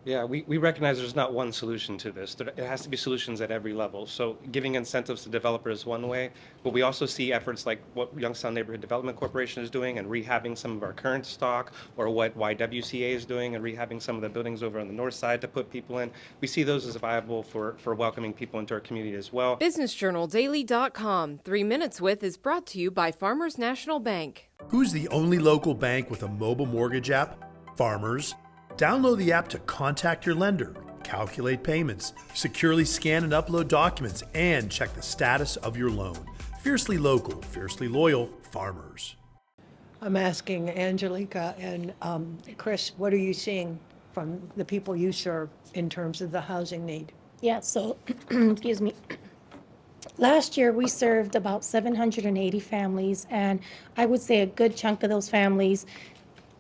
Yeah, we recognize there's not one solution to this. It has to be solutions at every level. So giving incentives to developers is one way, but we also see efforts like what Youngstown Neighborhood Development Corporation is doing and rehabbing some of our current stock, or what YWCA is doing and rehabbing some of the buildings over on the north side to put people in. We see those as viable for welcoming people into our community as well. BusinessJournalDaily.com. 3 Minutes With is brought to you by Farmers National Bank. Who's the only local bank with a mobile mortgage app? Farmers. Download the app to contact your lender, calculate payments, securely scan and upload documents, and check the status of your loan. Fiercely local, fiercely loyal, Farmers. I'm asking Angelica and Chris, what are you seeing from the people you serve in terms of the housing need? Yeah, so, excuse me. Last year, we served about 780 families, and I would say a good chunk of those families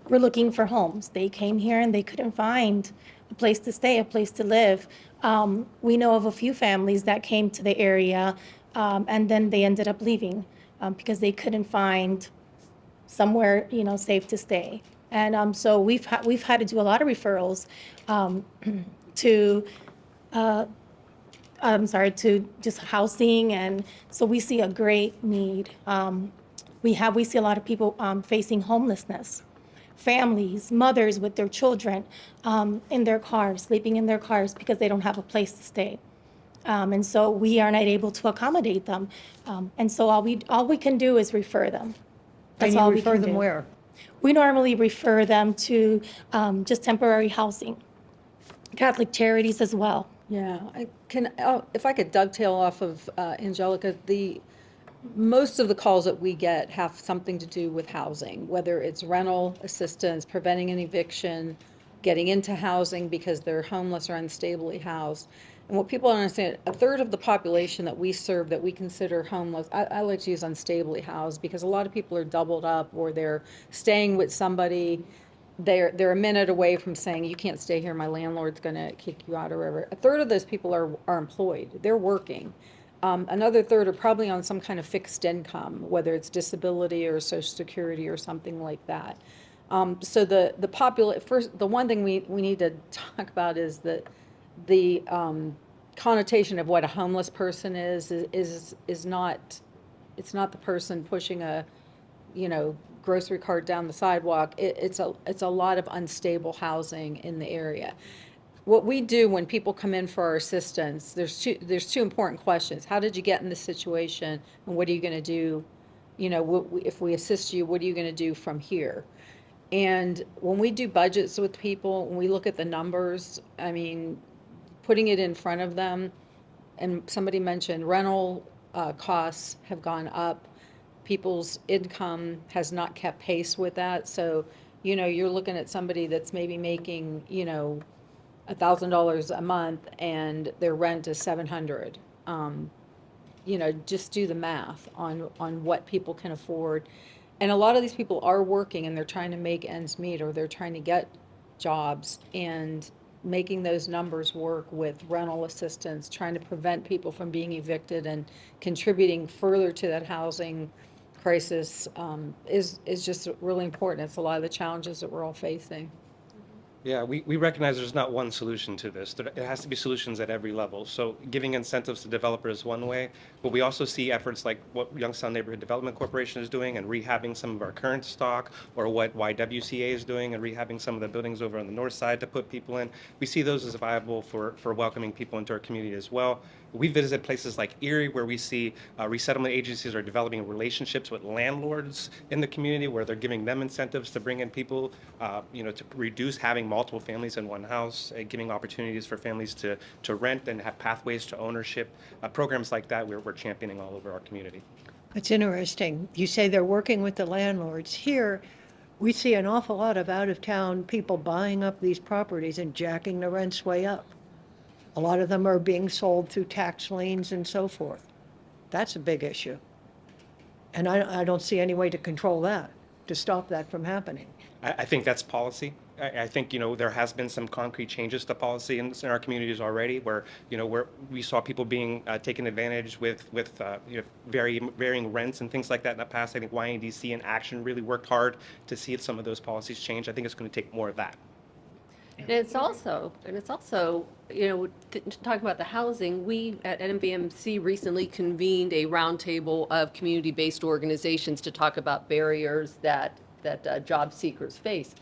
were looking for homes. They came here and they couldn't find a place to stay, a place to live. We know of a few families that came to the area, and then they ended up leaving because they couldn't find somewhere, safe to stay. And so we've had to do a lot of referrals to to just housing, and so we see a great need. We see a lot of people facing homelessness, families, mothers with their children in their cars, sleeping in their cars because they don't have a place to stay. And so we are not able to accommodate them. And so all we can do is refer them. That's And you all we refer can them do. where? We normally refer them to just temporary housing, Catholic Charities as well. Yeah, if I could dovetail off of Angelica, most of the calls that we get have something to do with housing, whether it's rental assistance, preventing an eviction, getting into housing because they're homeless or unstably housed. And what people don't understand, a third of the population that we serve that we consider homeless, I like to use unstably housed because a lot of people are doubled up or they're staying with somebody. They're a minute away from saying, you can't stay here, my landlord's going to kick you out or whatever. A third of those people are employed. They're working. Another third are probably on some kind of fixed income, whether it's disability or Social Security or something like that. So the one thing we need to talk about is that the connotation of what a homeless person is not, it's not the person pushing a, grocery cart down the sidewalk. It's a lot of unstable housing in the area. What we do when people come in for our assistance, there's two important questions. How did you get in this situation, and what are you going to do? If we assist you, what are you going to do from here? And when we do budgets with people, when we look at the numbers, I mean, putting it in front of them, and somebody mentioned rental costs have gone up. People's income has not kept pace with that. So, you're looking at somebody that's maybe making, $1,000 a month and their rent is $700. Just do the math on what people can afford. And a lot of these people are working and they're trying to make ends meet, or they're trying to get jobs, and making those numbers work with rental assistance, trying to prevent people from being evicted and contributing further to that housing crisis is just really important. It's a lot of the challenges that we're all facing. Yeah, we recognize there's not one solution to this. It has to be solutions at every level. So giving incentives to developers is one way, but we also see efforts like what Youngstown Neighborhood Development Corporation is doing and rehabbing some of our current stock, or what YWCA is doing and rehabbing some of the buildings over on the north side to put people in. We see those as viable for welcoming people into our community as well. We visited places like Erie, where we see resettlement agencies are developing relationships with landlords in the community, where they're giving them incentives to bring in people, to reduce having multiple families in one house, giving opportunities for families to rent and have pathways to ownership. Programs like that we're championing all over our community. It's interesting. You say they're working with the landlords. Here, we see an awful lot of out-of-town people buying up these properties and jacking the rents way up. A lot of them are being sold through tax liens and so forth. That's a big issue. And I don't see any way to control that, to stop that from happening. I think that's policy. I think, there has been some concrete changes to policy in our communities already, where we saw people being taken advantage with varying rents and things like that in the past. I think YNDC and Action really worked hard to see some of those policies change. I think it's going to take more of that. And it's also, to talk about the housing, we at NVMC recently convened a roundtable of community-based organizations to talk about barriers that job seekers face.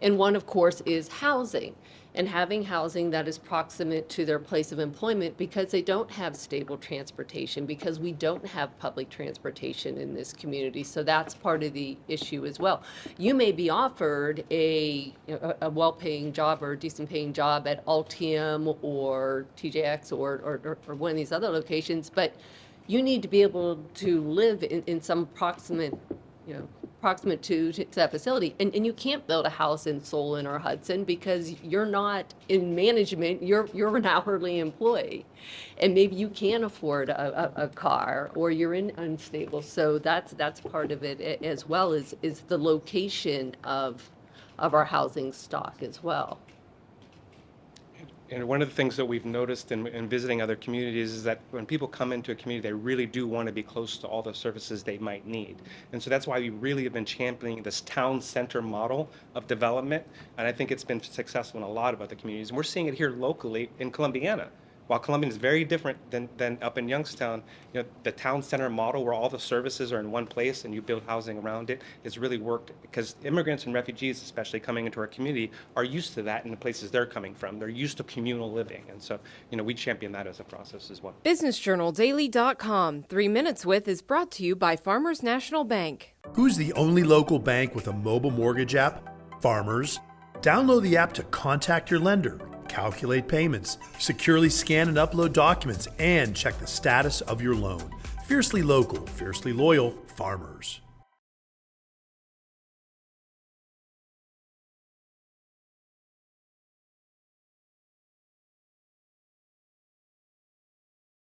And one, of course, is housing, and having housing that is proximate to their place of employment because they don't have stable transportation, because we don't have public transportation in this community. So that's part of the issue as well. You may be offered a well-paying job or a decent-paying job at Altium or TJX or one of these other locations, but you need to be able to live in some proximate to that facility. And you can't build a house in Solon or Hudson because you're not in management, you're an hourly employee. And maybe you can't afford a car, or you're unstable. So that's part of it, as well as is the location of our housing stock as well. And one of the things that we've noticed in visiting other communities is that when people come into a community, they really do want to be close to all the services they might need. And so that's why we really have been championing this town center model of development. And I think it's been successful in a lot of other communities. And we're seeing it here locally in Columbiana. While Columbiana is very different than up in Youngstown, the town center model where all the services are in one place and you build housing around it has really worked, because immigrants and refugees, especially coming into our community, are used to that in the places they're coming from. They're used to communal living. And so, we champion that as a process as well. BusinessJournalDaily.com 3 Minutes With is brought to you by Farmers National Bank. Who's the only local bank with a mobile mortgage app? Farmers. Download the app to contact your lender, calculate payments, securely scan and upload documents, and check the status of your loan. Fiercely local, fiercely loyal, Farmers.